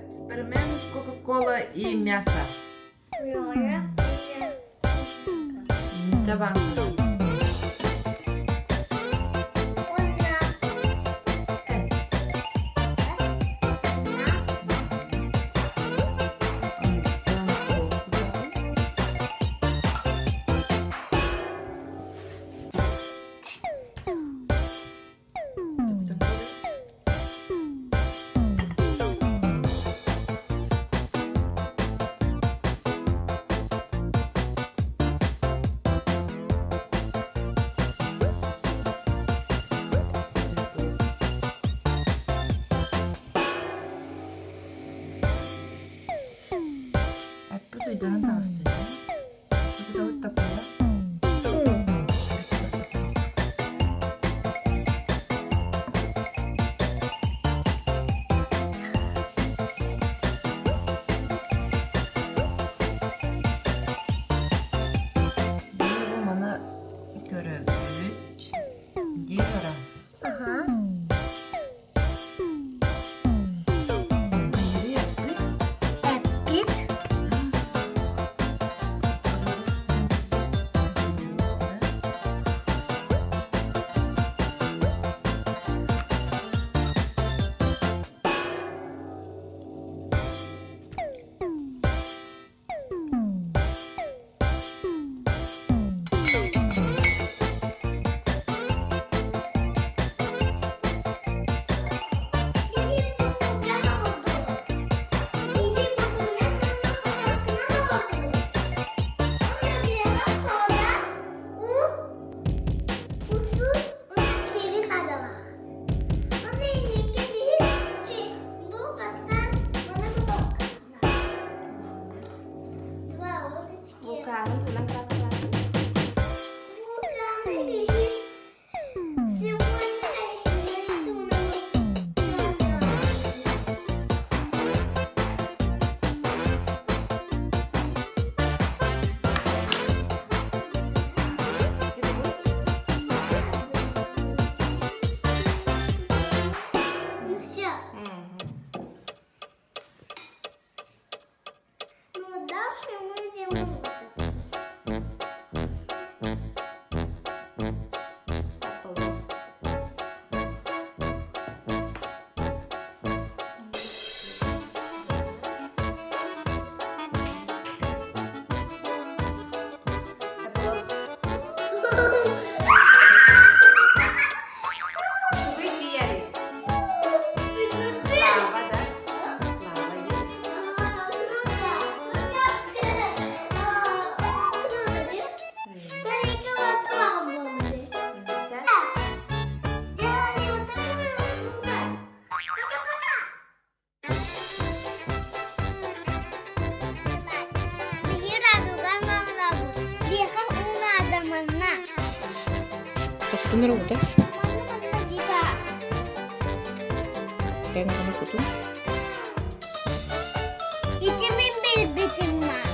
Эксперимент Кока-Кола и мясо. Давай. Itu udah pasti. Itu udah tak ya? Bunu bana görebiliriz. Diyorum. Что на работе? Kayak sama kutu. Itu mimpi bikin mah.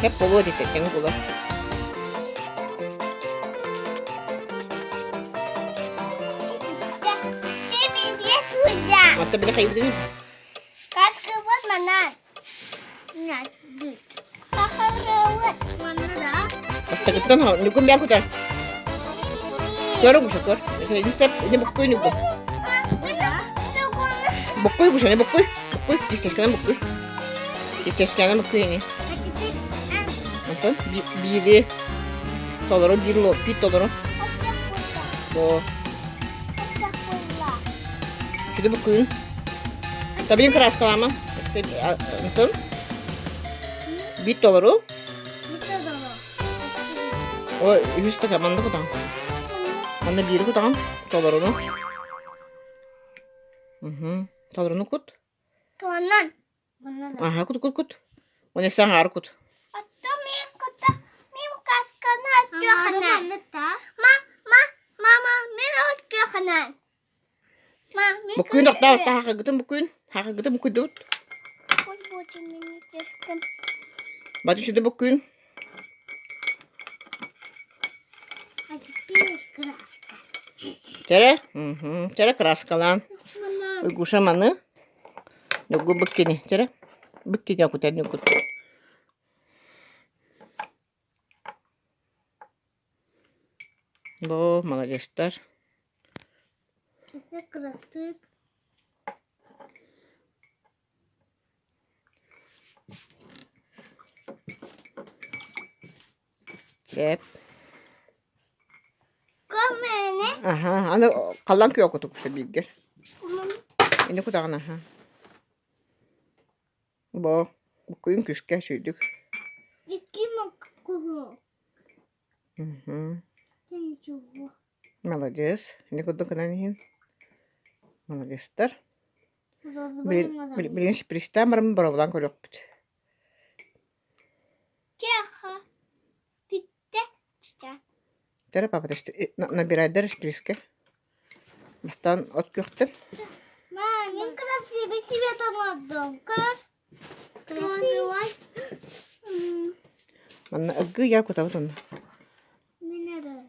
Hep поводите кенгуру. Тебе sudah. Mata bila kayo din. Kas kebot mana? Nah, good. Kakak mana dah? Basta kita na, nugum biya ko tar. Soro ko siya tar. Ini step, ini bukoy nugo. Bukoy ko siya, bukoy. Bukoy, istes ka na bukoy. Istes ka na bukoy ini. Nonton, biri. Toloro, biri lo, pi toloro. Bo. Kita bukoy. Tapi yang keras kalama. Nonton. Biri toloro. Oh, ini sudah kaman tuh tang. Mana biru tang? Toloro no. Toloro no kut. Kanan. Aha, kut. Mana sangar kut. Atau mi kas kanan ke kanan. Mama, minut ke kanan. Bukuin tak tahu, tak haka gitu bukuin dut. Batu sudah bukuin. Cara? Cara keras kalan. Gusha mana? Nugu begini, cara? Begini aku tadi nugu. Bo, молодец, стар. Это красит. Cep. Komene. Aha, anu kalan ki aku tuh sedikit. Ini aku tak nah. Bo, bukuin küske südük. İki makkuhu. Молодец. Ini kudu kenanin. Молодец, стар. Birinci prista marım barolan koyuk. Тихо. Bitti. Сейчас. Тера папа набирай шприски. Бастан от kökten. Мам, красивый свет отдал. Как? Красивый. Mana agı ya ku tahu tuh. Минера.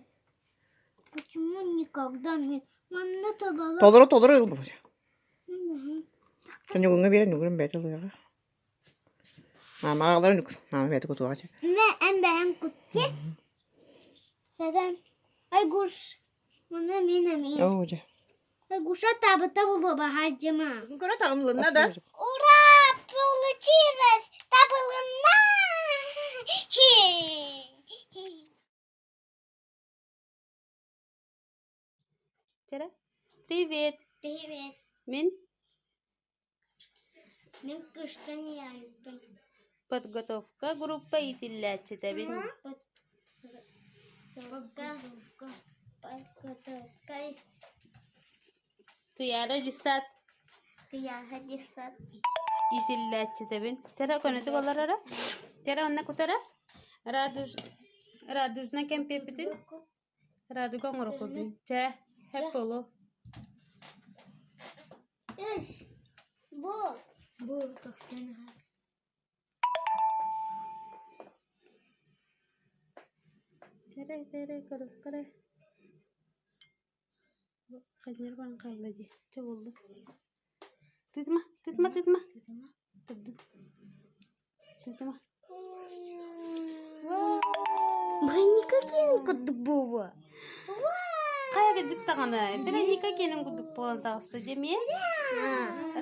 Почему никогда не... Манна тогда... Toloro yıl bu. Kan juga nggak nungguin betul ya. Mama kalau nunggu, mama betul kutu aja. Ne en beğen kutu. Neden? Ay kuş. Mana mina. Oh aja. Ay kuşa tabi bulu bahacıma. Kau tahu belum nada? Ура! Получилось! Таблина! Чара? Привет. Привет. Мен Мен кыштаньянпын. подготовка группа итиллячи табин. Подготовка. Tuyara jisat Kıyaha cisat. итиллячи табин. Чара конете колорара? Чара онна кутара? Радужна кемпепитин. Radu kong rokobin. Cah, hepolo. Yes. Bu taksana. Tere kare. Kanyar bang kallaji. Coba. Titma. Titma. Бани какие кудбова. Kayak gejek tangan aja. Bila jika kini kudu pulang tak saja mi.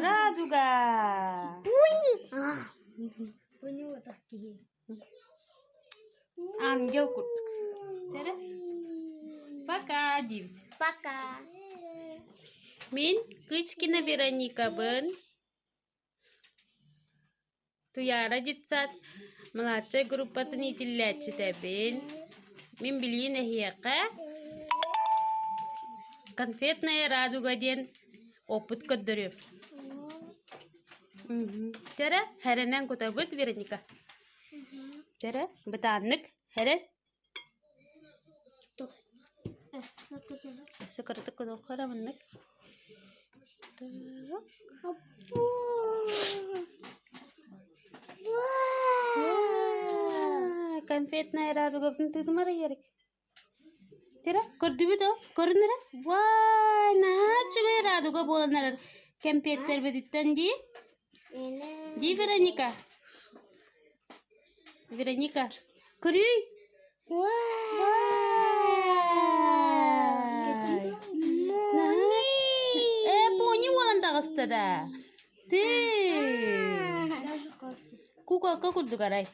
Raduga. Буни. Буни вот такие. Ангел кут. Tere. Пока, дивс. Пока. Min, kıçkina Veronika ben. Tuyara jitsat melaca grupatın itillatçı tabin. Min bilyin ahiyaka. Konfetnaya raduga diyen oput kodduruyor. Cara haranan kutabut Veronika. Cara betanık haran. Sekarang kudu kara menek. Konfetnaya raduga bentuk marah ya rek. Cara kordu itu korunera. Wah, nah juga raduga bolan nara. Konfet terbeditan di Veronika. Вероника. Көрүй. Пони боландағысты да. Ты. Куколка күрді қарай.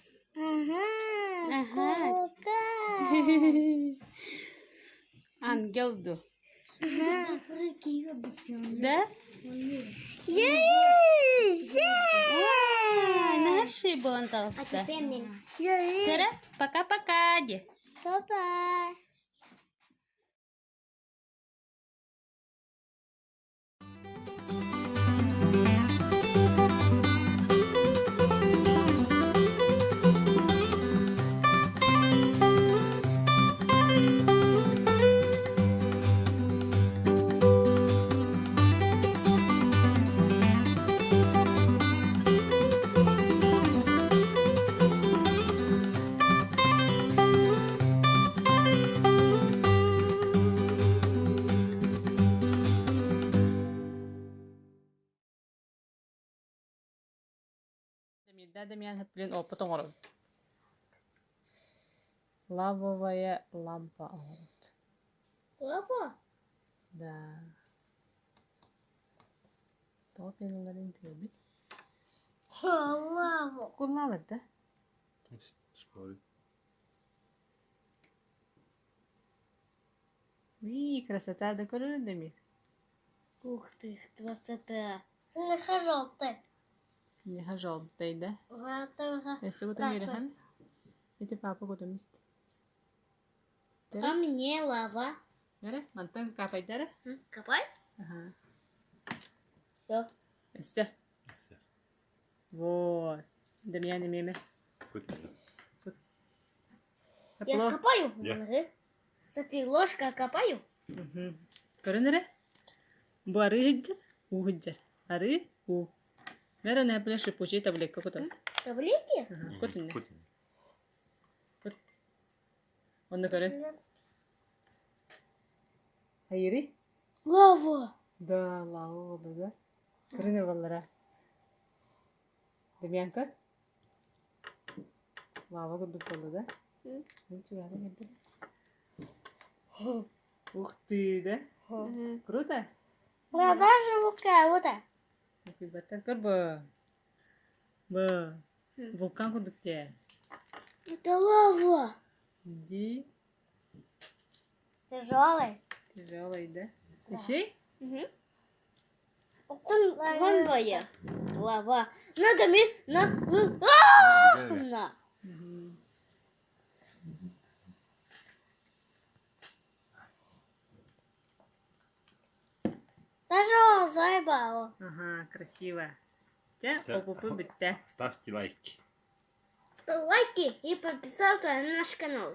Ангелду. Да? Наши боландағысты. Тәрі, пока-пока де. Bye-bye. Дадамиян хәтлен опыт оңорот. Лавовая лампа оңорот. Лава? Да. Топенларын төбит. Лава. Кулналык да. Красота да көрөр Дамир. Ух ты, красота. Нахожу ты. Неха жолтай да. Ага. Эссе гутам ерехан. Эти папа гутам ист. А мне лава. Яре, мантан капай дара. Копай? Ага. Все. Эссе. Вот. Дамиян и меме. Я копаю. Смотри, ложка копаю. Көрінірі? Бұ ары хиджар, у хиджар. Ары, у. Мәрі не біле шипучи таблетка көтімді. Таблетки? Көтімді. Көт. Онды көрін. Айыры? Лава. Да, лава oldu da. Көрінір баллара. Демиян көр? Лава күдіп oldu da. Ничего, не біле. Ух ты, да? Круто? Да, даже лука, вот так. Батар көр бұ. Бұ. Вулкан күдік те. Это лава. Ди. Тяжелый. Тяжелый, да? Еще? Вон боя. Лава. Надо мне на. Даже заебало. Ага, красиво. Опупы бітті. Ставьте лайки. Ставь лайки и подписаться на наш канал.